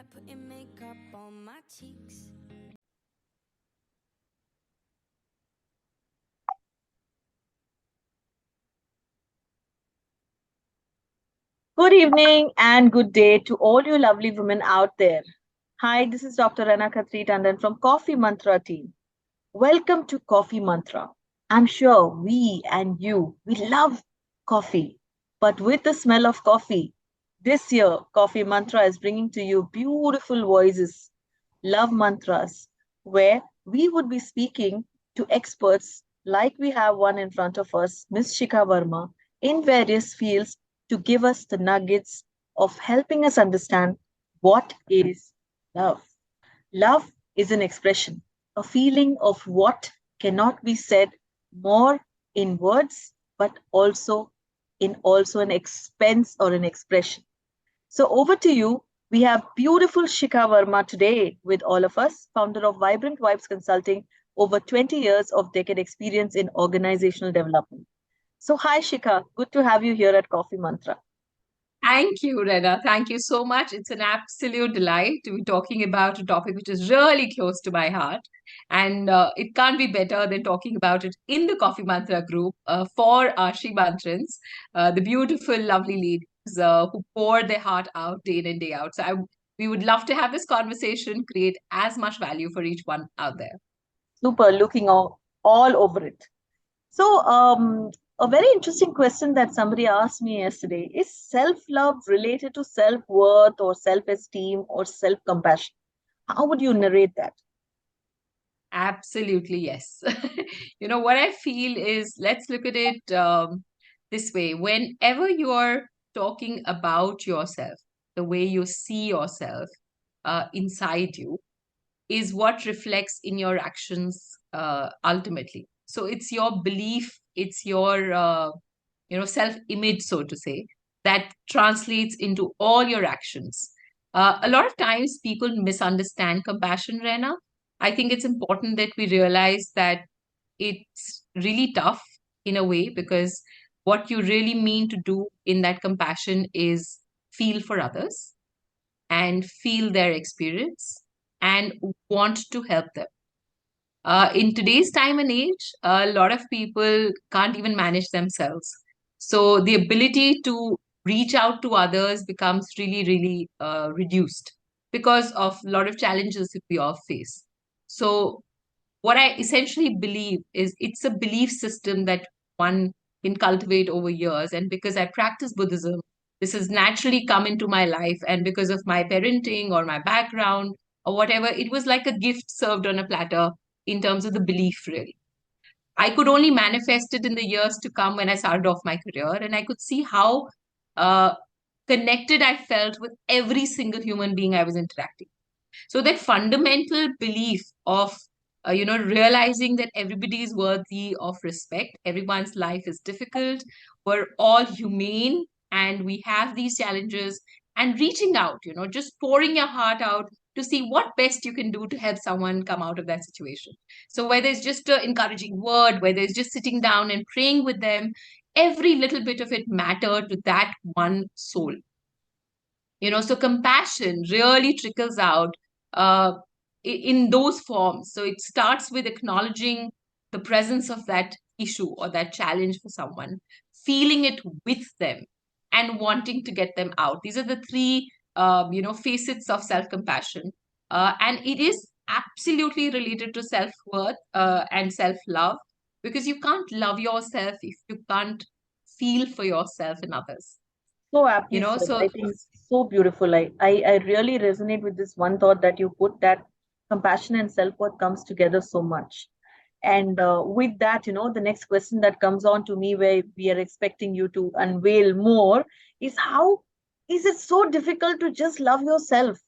sweat, putting makeup on my cheeks. Good evening and good day to all you lovely women out there. Hi, this is Dr. Rana Khatri Tandon from Coffee Mantra team. Welcome to Coffee Mantra. I'm sure we love coffee. But with the smell of coffee, this year Coffee Mantra is bringing to you beautiful voices, love mantras, where we would be speaking to experts like we have one in front of us, Miss Shikha Verma, in various fields to give us the nuggets of helping us understand what is love. Love is an expression, a feeling of what cannot be said more in words, but also an expense or an expression. So over to you. We have beautiful Shikha Verma today with all of us, founder of Vibrant Vibes Consulting, over 20 years of decade experience in organizational development. So hi Shikha, good to have you here at Coffee Mantra. Thank you, Rena. Thank you so much. It's an absolute delight to be talking about a topic which is really close to my heart. And it can't be better than talking about it in the Coffee Mantra group for our Shri Mantrans, the beautiful, lovely ladies who pour their heart out day in and day out. We would love to have this conversation, create as much value for each one out there. Super, looking all over it. So, a very interesting question that somebody asked me yesterday is self love related to self worth or self esteem or self compassion? How would you narrate that? Absolutely, yes. What I feel is let's look at it this way. Whenever you're talking about yourself, the way you see yourself inside you is what reflects in your actions ultimately. So it's your belief, it's your self image, so to say, that translates into all your actions. A lot of times people misunderstand compassion, Rena. I think it's important that we realize that it's really tough in a way because what you really mean to do in that compassion is feel for others and feel their experience and want to help them. In today's time and age, a lot of people can't even manage themselves. So the ability to reach out to others becomes really, really reduced because of a lot of challenges that we all face. So what I essentially believe is it's a belief system that one can cultivate over years. And because I practice Buddhism, this has naturally come into my life. And because of my parenting or my background or whatever, it was like a gift served on a platter in terms of the belief, really. I could only manifest it in the years to come when I started off my career. And I could see how uh, connected I felt with every single human being I was interacting. So that fundamental belief of realizing that everybody is worthy of respect, everyone's life is difficult, we're all humane, and we have these challenges, and reaching out, just pouring your heart out to see what best you can do to help someone come out of that situation. So whether it's just an encouraging word, whether it's just sitting down and praying with them, every little bit of it mattered to that one soul. So compassion really trickles out uh, in those forms. So it starts with acknowledging the presence of that issue or that challenge for someone, feeling it with them, and wanting to get them out. These are the three facets of self-compassion, and it is absolutely related to self-worth and self-love, because you can't love yourself if you can't feel for yourself and others. So aptly said. So I think so beautiful. I really resonate with this one thought that you put, that compassion and self worth comes together so much. And with that, the next question that comes on to me, where we are expecting you to unveil more, is how is it so difficult to just love yourself?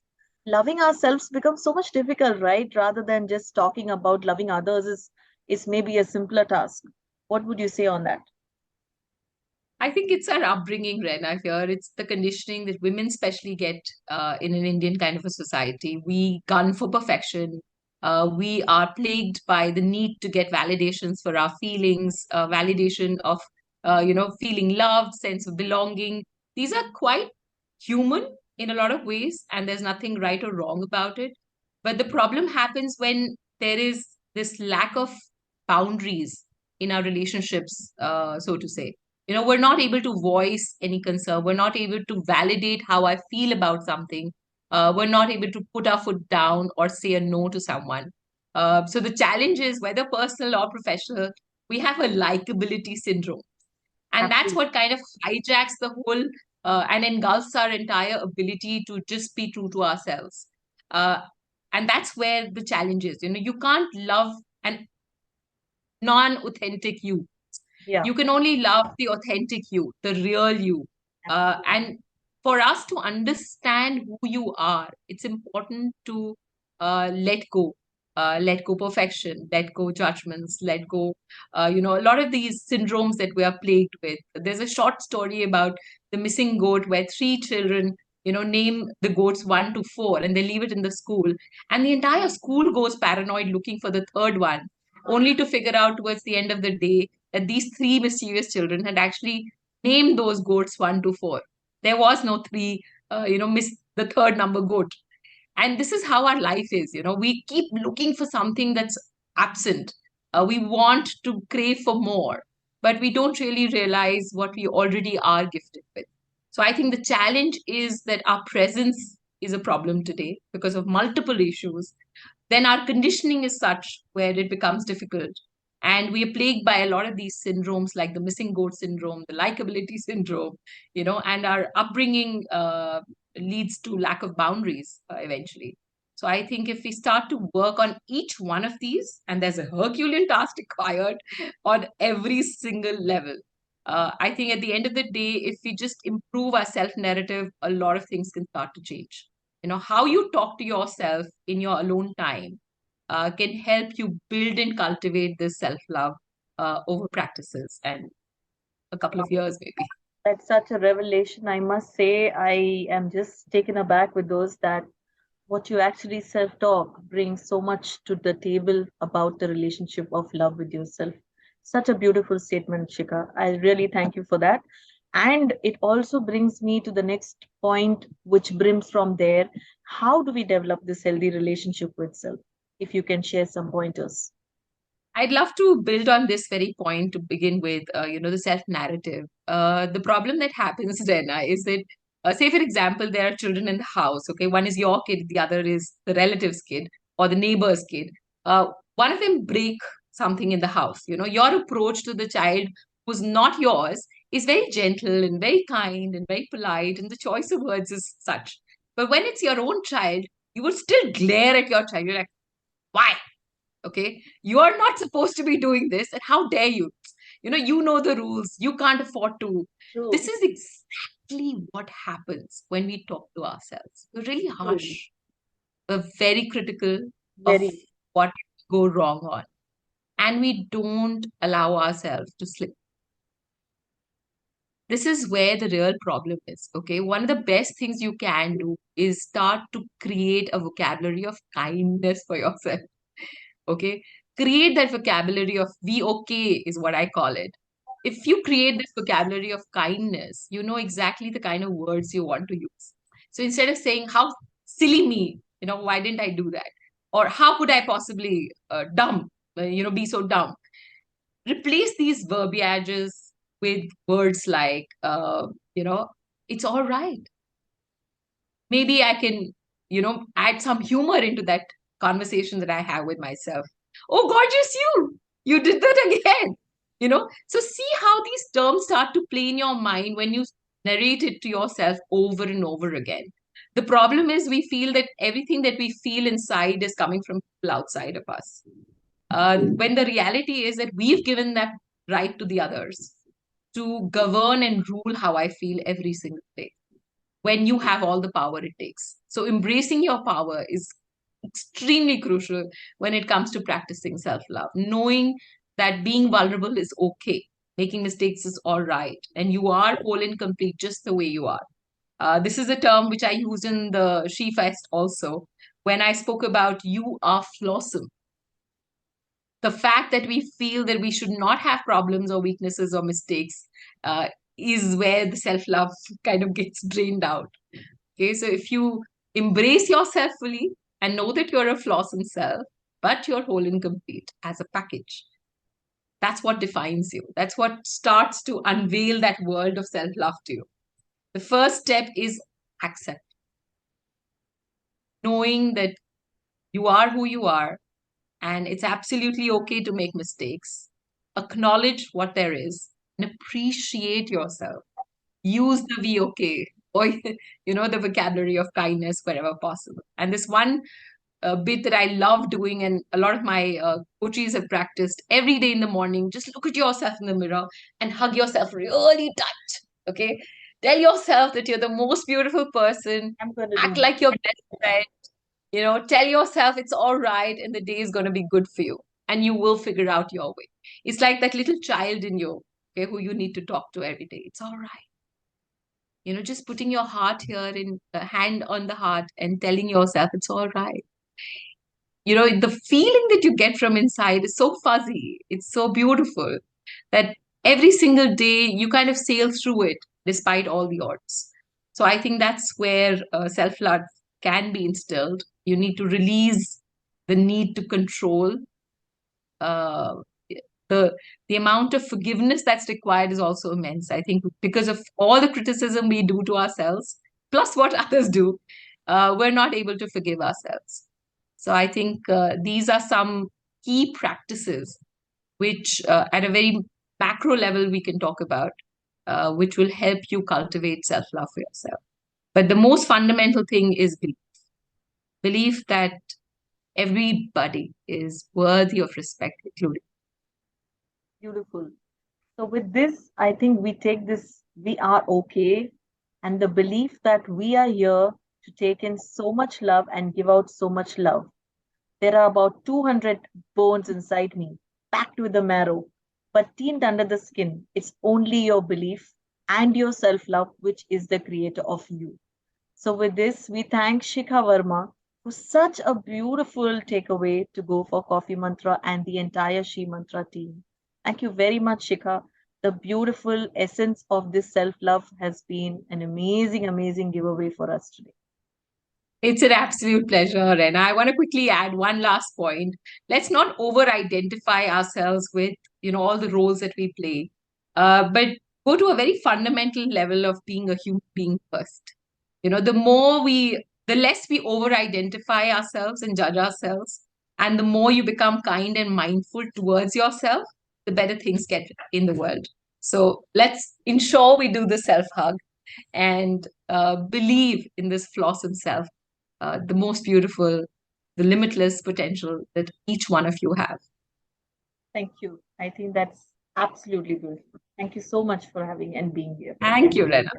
Loving ourselves becomes so much difficult, right? Rather than just talking about loving others is maybe a simpler task. What would you say on that? I think it's our upbringing, Ren. I fear it's the conditioning that women especially get in an Indian kind of a society. We gun for perfection. We are plagued by the need to get validations for our feelings, validation of, feeling loved, sense of belonging. These are quite human, in a lot of ways, and there's nothing right or wrong about it. But the problem happens when there is this lack of boundaries in our relationships, so to say. We're not able to voice any concern. We're not able to validate how I feel about something. We're not able to put our foot down or say a no to someone. So the challenge is, whether personal or professional, we have a likability syndrome, and that's Absolutely. what kind of hijacks the whole and engulfs our entire ability to just be true to ourselves. uh, and that's where the challenge is. You can't love an non-authentic you. Yeah, You can only love the authentic you, the real you. absolutely. And for us to understand who you are, it's important to let go. Let go perfection, let go judgments, let go, a lot of these syndromes that we are plagued with. There's a short story about the missing goat where three children, name the goats 1 to 4, and they leave it in the school. And the entire school goes paranoid looking for the third one, only to figure out towards the end of the day that these three mischievous children had actually named those goats 1 to 4. There was no three, miss the third number goat. And this is how our life is. We keep looking for something that's absent. We want to crave for more, but we don't really realize what we already are gifted with. So I think the challenge is that our presence is a problem today because of multiple issues. Then our conditioning is such where it becomes difficult. And we are plagued by a lot of these syndromes, like the missing goat syndrome, the likability syndrome, and our upbringing leads to lack of boundaries eventually. So I think if we start to work on each one of these, and there's a Herculean task required on every single level, I think at the end of the day, if we just improve our self narrative, a lot of things can start to change. How you talk to yourself in your alone time can help you build and cultivate this self love over practices and a couple of years, maybe. That's such a revelation. I must say, I am just taken aback with those that what you actually self talk brings so much to the table about the relationship of love with yourself. Such a beautiful statement, Shika. I really thank you for that. And it also brings me to the next point, which brims from there. How do we develop this healthy relationship with self? If you can share some pointers. I'd love to build on this very point to begin with, the self narrative. The problem that happens, Rena, is that, say, for example, there are children in the house, okay? One is your kid, the other is the relative's kid or the neighbor's kid. One of them break something in the house. Your approach to the child who's not yours is very gentle and very kind and very polite, and the choice of words is such. But when it's your own child, you will still glare at your child. You're like, why? Okay, you are not supposed to be doing this, and how dare you? You know the rules, you can't afford to. This True, is exactly what happens when we talk to ourselves. We're really true, harsh. We're very critical of very. what go wrong on, and we don't allow ourselves to slip. This is where the real problem is. Okay, one of the best things you can do is start to create a vocabulary of kindness for yourself. Okay, create that vocabulary of be okay is what I call it. If you create this vocabulary of kindness, you know exactly the kind of words you want to use. So instead of saying how silly me, why didn't I do that, or how could I possibly dumb be so dumb, replace these verbiages with words like it's all right. Maybe I can, add some humor into that conversation that I have with myself. Oh, gorgeous you did that again. So see how these terms start to play in your mind when you narrate it to yourself over and over again. The problem is we feel that everything that we feel inside is coming from people outside of us. When the reality is that we've given that right to the others to govern and rule how I feel every single day, when you have all the power it takes. So, embracing your power is extremely crucial when it comes to practicing self love, knowing that being vulnerable is okay, making mistakes is all right, and you are whole and complete just the way you are. This is a term which I use in the She Fest also when I spoke about you are flawsome. The fact that we feel that we should not have problems or weaknesses or mistakes is where the self love kind of gets drained out. Okay, so if you embrace yourself fully and know that you're a flaws in self, but you're whole and complete as a package, that's what defines you. That's what starts to unveil that world of self love to you. The first step is accept, knowing that you are who you are and it's absolutely okay to make mistakes. Acknowledge what there is and appreciate yourself. Use the be okay or the vocabulary of kindness wherever possible. And this one bit that I love doing, and a lot of my coaches have practiced every day in the morning. Just look at yourself in the mirror and hug yourself really tight. Okay, tell yourself that you're the most beautiful person. I'm going to do Act that. like your best friend. Tell yourself it's all right, and the day is going to be good for you, and you will figure out your way. It's like that little child in you, okay, who you need to talk to every day. It's all right. Just putting your heart here and a hand on the heart and telling yourself it's all right. The feeling that you get from inside is so fuzzy. It's so beautiful that every single day you kind of sail through it despite all the odds. So I think that's where self love can be instilled. You need to release the need to control. Uh, the the amount of forgiveness that's required is also immense. I think because of all the criticism we do to ourselves, plus what others do, we're not able to forgive ourselves. So I think these are some key practices which, at a very macro level, we can talk about, which will help you cultivate self love for yourself. But the most fundamental thing is belief that everybody is worthy of respect, including. Beautiful. So, with this, I think we take this, we are okay, and the belief that we are here to take in so much love and give out so much love. There are about 200 bones inside me, packed with the marrow, but teamed under the skin. It's only your belief and your self love which is the creator of you. So, with this, we thank Shikha Verma for such a beautiful takeaway to go for Coffee Mantra and the entire She Mantra team. Thank you very much, Shikha. The beautiful essence of this self love has been an amazing, amazing giveaway for us today. It's an absolute pleasure. And I want to quickly add one last point. Let's not over identify ourselves with, all the roles that we play, but go to a very fundamental level of being a human being first. The less we over identify ourselves and judge ourselves, and the more you become kind and mindful towards yourself, the better things get in the world. So let's ensure we do the self hug and believe in this flaws in self, the most beautiful, the limitless potential that each one of you have. Thank you. I think that's absolutely beautiful. Thank you so much for having and being here. Thank you, Rena.